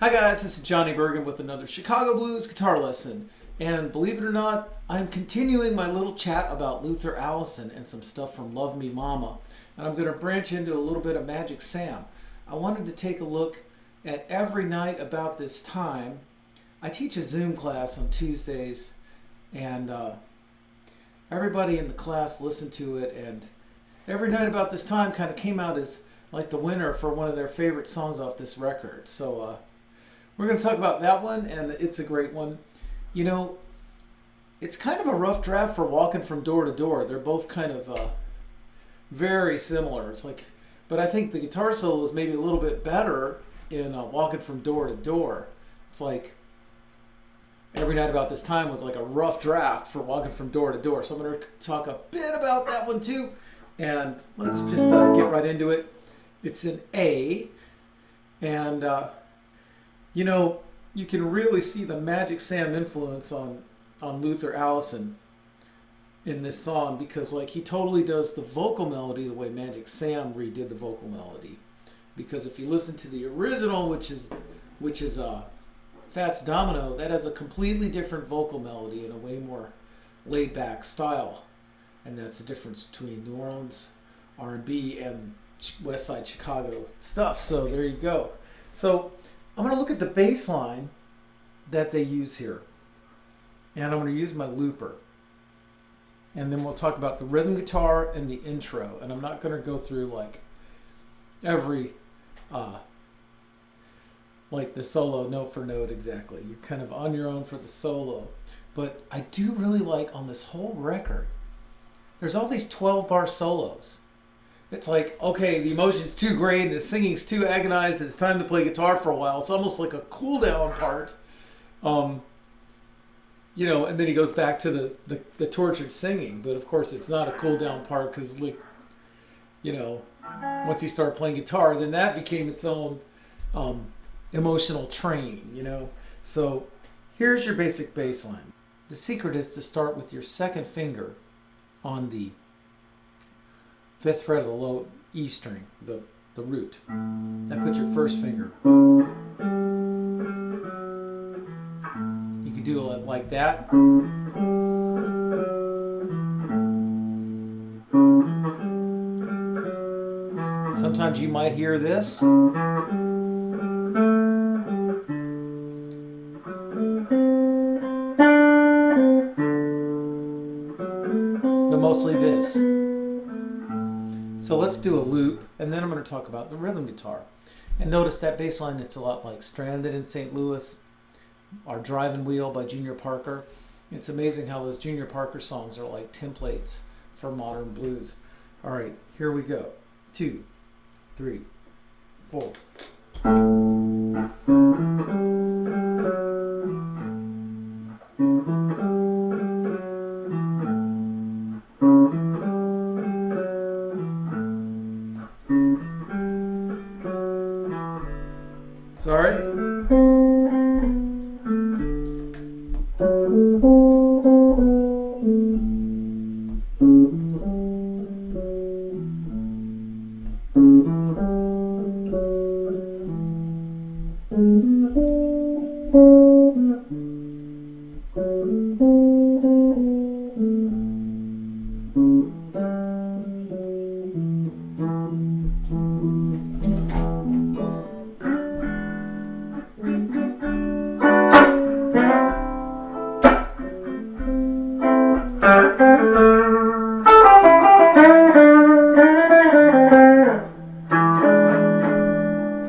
Hi guys, this is Johnny Bergen with another Chicago Blues guitar lesson. And believe it or not, I'm continuing my little chat about Luther Allison and some stuff from Love Me Mama. And I'm going to branch into a little bit of Magic Sam. I wanted to take a look at every night about this time. I teach a Zoom class on Tuesdays, and everybody in the class listened to it, and every night about this time kind of came out as like the winner for one of their favorite songs off this record. So we're going to talk about that one, and it's a great one. You know, it's kind of a rough draft for Walking from Door to Door. They're both kind of very similar. It's like, but I think the guitar solo is maybe a little bit better in Walking from Door to Door. It's like Every Night About This Time was like a rough draft for Walking from Door to Door. So I'm going to talk a bit about that one too, and let's just get right into it. It's an A, and you know, you can really see the Magic Sam influence on Luther Allison in this song, because like he totally does the vocal melody the way Magic Sam redid the vocal melody. Because if you listen to the original, which is Fats Domino, that has a completely different vocal melody and a way more laid back style, and that's the difference between New Orleans R&B and West Side Chicago stuff. So there you go. So I'm going to look at the bass line that they use here, and I'm going to use my looper, and then we'll talk about the rhythm guitar and the intro. And I'm not going to go through like every like the solo note for note exactly. You're kind of on your own for the solo, but I do really like on this whole record there's all these 12-bar solos. It's like, okay, the emotion's too great and the singing's too agonized, it's time to play guitar for a while. It's almost like a cool down part. You know, and then he goes back to the tortured singing. But of course it's not a cool down part, because like, you know, once he started playing guitar, then that became its own emotional train, you know. So here's your basic bass line. The secret is to start with your second finger on the 5th fret of the low E string, the root. That puts your first finger. You can do it like that. Sometimes you might hear this. But mostly this. So let's do a loop, and then I'm going to talk about the rhythm guitar. And notice that bass line, it's a lot like Stranded in St. Louis, or Driving Wheel by Junior Parker. It's amazing how those Junior Parker songs are like templates for modern blues. All right, here we go. 2, 3, 4. Sorry.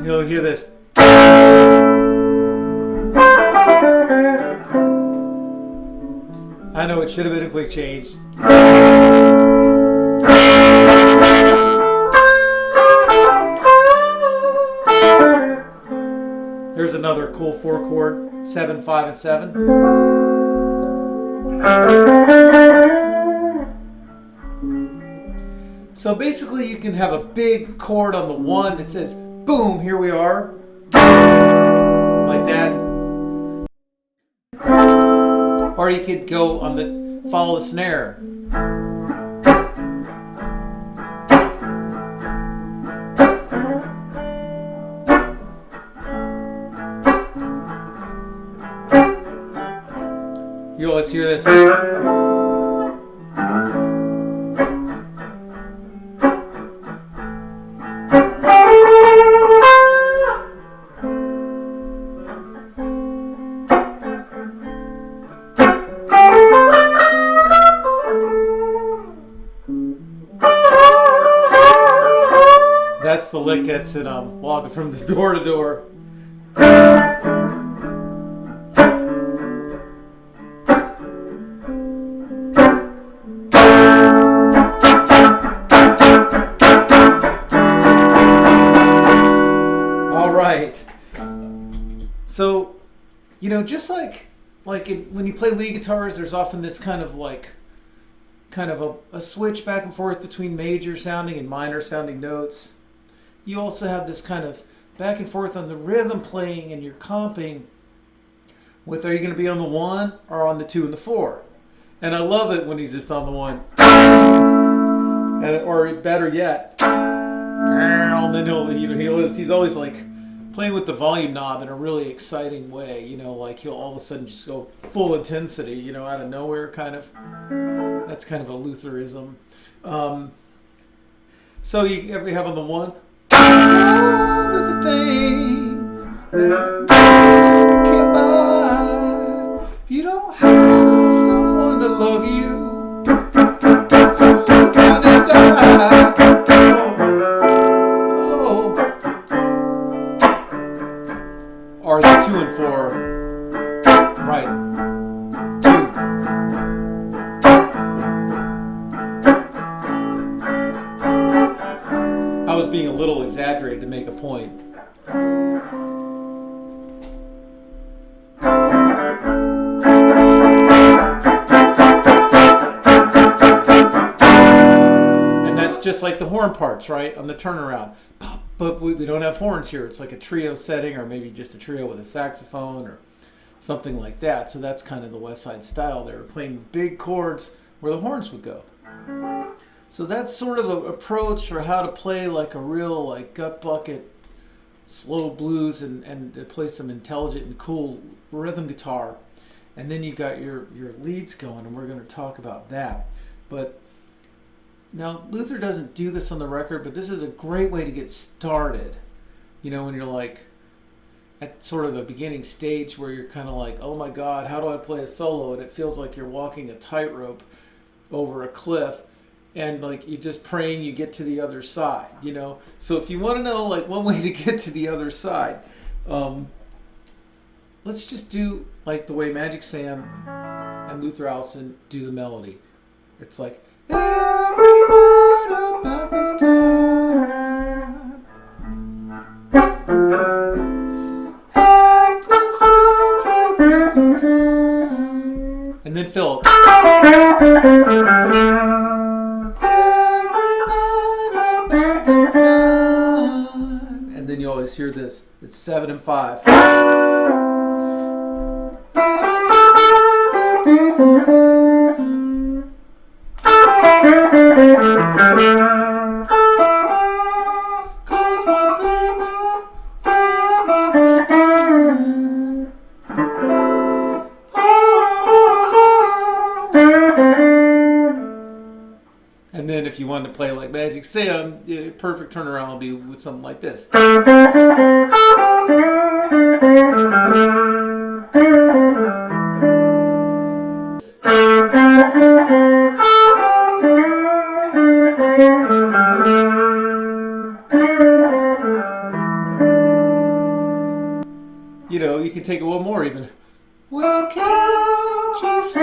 You'll hear this. I know it should have been a quick change. Here's another cool 4-chord, 7, 5, and 7. So basically you can have a big chord on the 1 that says, boom, here we are. Like that. Or you could go on the, follow the snare. Yo, let's hear this. That's the lick that's in walking from the door to door. All right. So, you know, just like when you play lead guitars, there's often this kind of a switch back and forth between major sounding and minor sounding notes. You also have this kind of back and forth on the rhythm playing, and you're comping with, are you going to be on the 1 or on the 2 and the 4? And I love it when he's just on the 1. Or better yet, and then he's always like playing with the volume knob in a really exciting way, you know, like he'll all of a sudden just go full intensity, you know, out of nowhere kind of. That's kind of a Lutherism. So you ever have on the 1? Love is a thing that money can't buy. If you don't have someone to love you, you're gonna die. Oh. Or the 2 and 4, right? 2. I was being a little exaggerated to make a point. And that's just like the horn parts, right? On the turnaround. But we don't have horns here. It's like a trio setting, or maybe just a trio with a saxophone or something like that. So that's kind of the West Side style. They were playing big chords where the horns would go. So that's sort of an approach for how to play like a real like gut bucket slow blues and to play some intelligent and cool rhythm guitar. And then you got your leads going, and we're going to talk about that. But now Luther doesn't do this on the record, but this is a great way to get started. You know, when you're like at sort of a beginning stage where you're kind of like, oh my God, how do I play a solo? And it feels like you're walking a tightrope over a cliff. And like you're just praying you get to the other side, you know. So if you want to know like one way to get to the other side, let's just do like the way Magic Sam and Luther Allison do the melody. It's like everyone about this time have to seem to be control. And then Philip. And then you always hear this. It's 7 and 5. And then if you wanted to play like Magic Sam, perfect turnaround will be with something like this. You know, you can take it one more even. Well, can't you see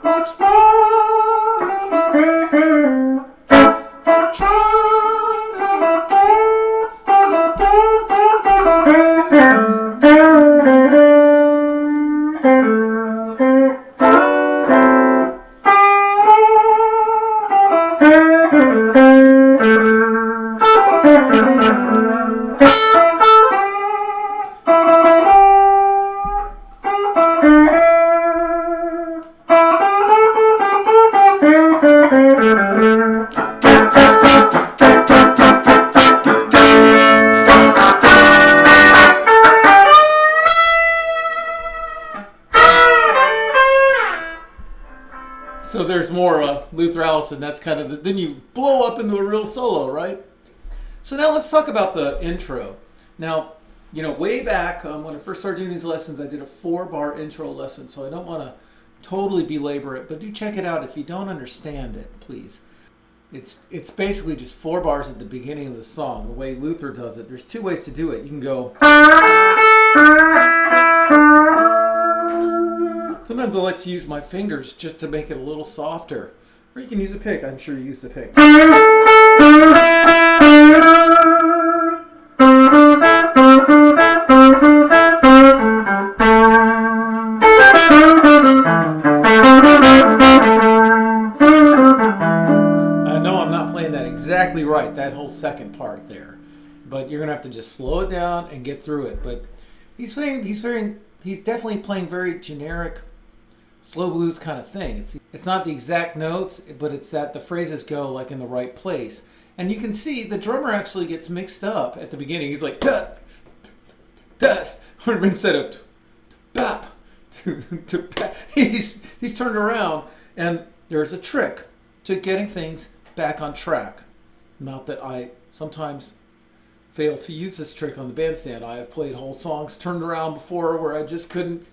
what's wrong with you? I'm trying So there's more Luther Allison. That's kind of then you blow up into a real solo, right? So now let's talk about the intro. Now, you know, way back when I first started doing these lessons, I did a 4-bar intro lesson, so I don't want to totally belabor it, but do check it out if you don't understand it, please. It's basically just 4 bars at the beginning of the song, the way Luther does it. There's 2 ways to do it. You can go. Sometimes I like to use my fingers just to make it a little softer. Or you can use a pick. I'm sure you use the pick. I know I'm not playing that exactly right, that whole second part there. But you're going to have to just slow it down and get through it. But he's definitely playing very generic slow blues kind of thing. It's not the exact notes, but it's that the phrases go like in the right place. And you can see the drummer actually gets mixed up at the beginning. He's like dut, dut, instead of bap, he's turned around, and there's a trick to getting things back on track. Not that I sometimes fail to use this trick on the bandstand. I have played whole songs turned around before where I just couldn't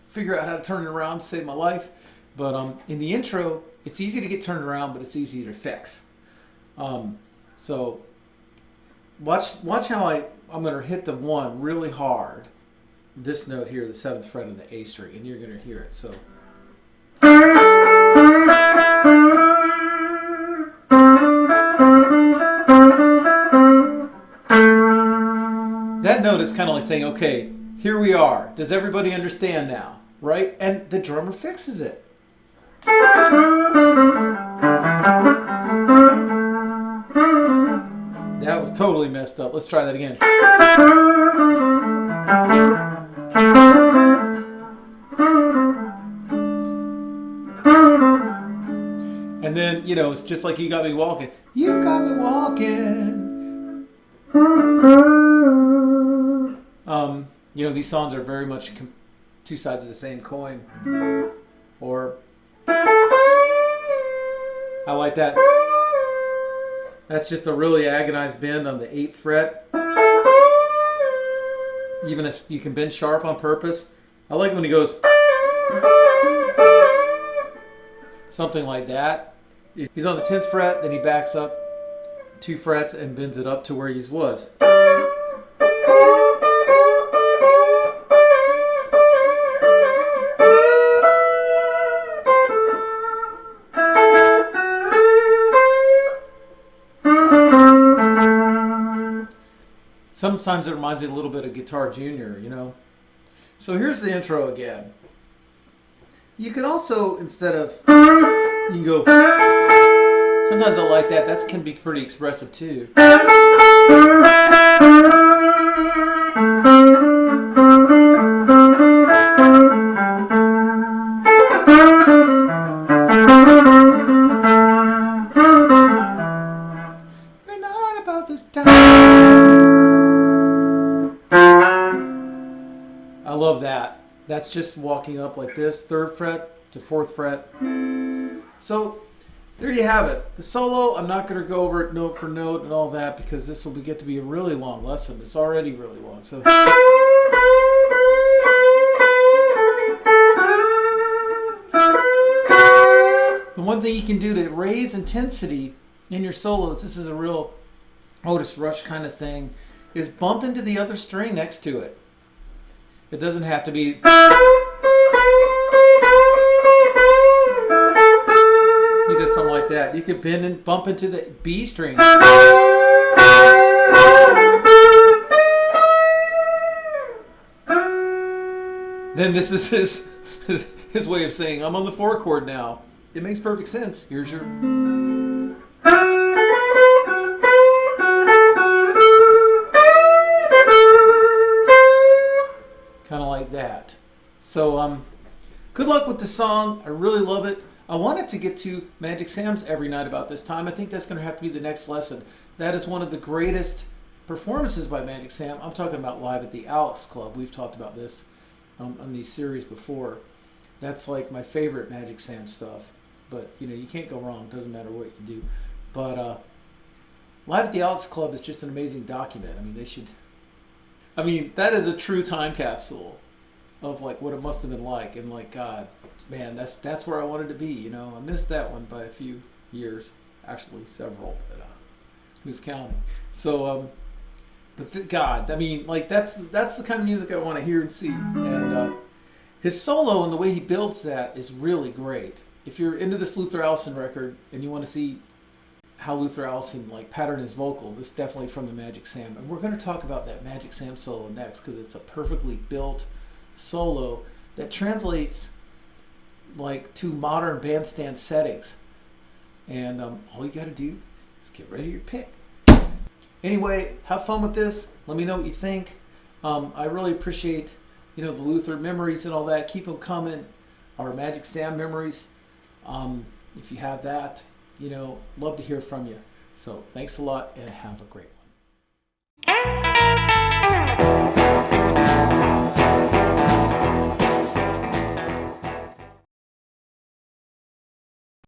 figure out how to turn it around to save my life. But in the intro, it's easy to get turned around, but it's easy to fix. So watch how I'm going to hit the 1 really hard. This note here, the 7th fret of the A string, and you're going to hear it. So. That note is kind of like saying, okay, here we are. Does everybody understand now? Right? And the drummer fixes it. That was totally messed up. Let's try that again. And then, you know, it's just like You Got Me Walking. You got me walking. You know, these songs are very much 2 sides of the same coin. Or I like that. That's just a really agonized bend on the 8th fret. Even you can bend sharp on purpose. I like when he goes something like that. He's on the 10th fret, then he backs up 2 frets and bends it up to where he was. Sometimes it reminds me a little bit of Guitar Junior, you know. So here's the intro again. You can also, instead of, you can go, sometimes I like that. That can be pretty expressive too. We're not about this time. I love that. That's just walking up like this, 3rd fret to 4th fret. So there you have it. The solo, I'm not going to go over it note for note and all that because this will get to be a really long lesson. It's already really long. So the one thing you can do to raise intensity in your solos, this is a real Otis Rush kind of thing, is bump into the other string next to it. It doesn't have to be. He does something like that. You could bend and bump into the B string. Then this is his way of saying, I'm on the 4 chord now. It makes perfect sense. Here's your. Kind of like that. So good luck with the song. I really love it. I wanted to get to Magic Sam's every night about this time. I think that's going to have to be the next lesson. That is one of the greatest performances by Magic Sam. I'm talking about live at the Alex Club. We've talked about this on these series before. That's like my favorite Magic Sam stuff. but you know, you can't go wrong. Doesn't matter what you do. But Live at the Allison Club is just an amazing document. I mean, they should. I mean, that is a true time capsule of like what it must have been like, and like, God, man, that's where I wanted to be. You know, I missed that one by a few years, actually several, but who's counting? So, God, I mean, like that's the kind of music I want to hear and see, and his solo and the way he builds that is really great. If you're into this Luther Allison record and you want to see how Luther Allison like patterned his vocals, it's definitely from the Magic Sam, and we're going to talk about that Magic Sam solo next because it's a perfectly built solo that translates like to modern bandstand settings, and all you got to do is get ready to your pick. Anyway, have fun with this. Let me know what you think. I really appreciate, you know, the Luther memories and all that. Keep them coming. Our Magic Sam memories. If you have that, you know, love to hear from you. So thanks a lot and have a great one.